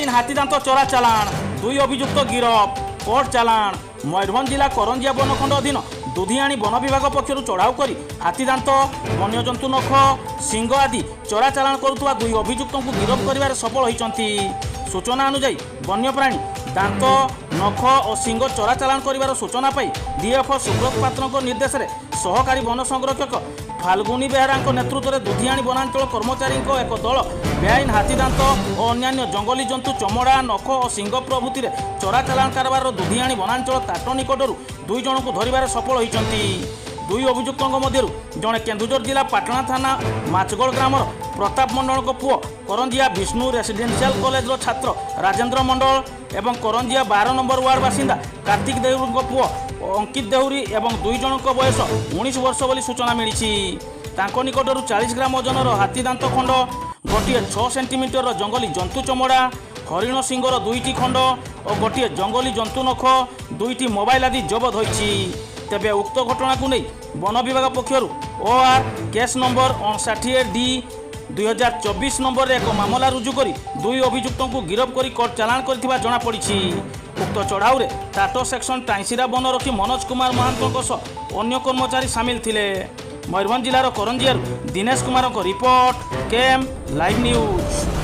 बेआईन हाथीदांत चोरा चालाण 2 अभियुक्त गिरफ कोर्ट चालाण। मयूरभंज जिला करंजिया बनखंड अधीन दुधियाणी वन विभाग पक्षर चढ़ाऊ कर हाथीदांत वन्यजंतु नख सिंह आदि चोरा चालाण करुवा 2 अभियुक्त को गिरफ कर सफल होती। सूचना अनुसार वन्यप्राणी दांत नख और सिंह चोरा चालाण कर सूचना पाई डीएफओ सुब्रत पात्र निर्देश में सहकारी वन संरक्षक फाल्गुनी बेहरा नेतृत्व में दुधियाणी वनांचल कर्मचारी एक दल बेआईन हाथीदांत और अन्य जंगली जंतु चमड़ा नख और सिंह प्रभृति चोरा चालाण कारबार दुधियाणी वनांचल ताट निकटर 2 जन को धरबार सफल होती। 2 अभियुक्तों मध्य जड़े केन्दुझर जिला पाटना थाना माचगड़ ग्राम प्रताप मंडल पुओ करंजिया विष्णु रेसिडेंशियल कॉलेज छात्र राजेंद्र मंडल एवं करंजिया 12 नंबर वार्ड बासिंदा कार्तिक देहुरी पुओ अंकित देहुरी एवं 2 जन बयस 19 वर्ष बोली सूचना मिली। निकटर 40 ग्राम ओजनर हाथीदांत खंड गोटे 6 सेंटीमीटर जंगली जंतु चमड़ा हरिण सिंगर 2टी खंड और गोटे जंगली जंतु नख 2टी मोबाइल आदि जबत होती। तेबे उक्त घटना को नहीं वन विभाग पक्षर OR case number 58D 2024 number एक मामला रुजु कर 2 अभियुक्तों को गिरफ कर कोर्ट चालाण कर जमापड़ी। उक्त चढ़ाऊ टाटो सेक्शन टाइसीरा वन रखी मनोज कुमार महांतों अन्य कर्मचारी सामिल थिले। मयूरभंज जिलार Karanjia Dinesh Kumar report KM live news.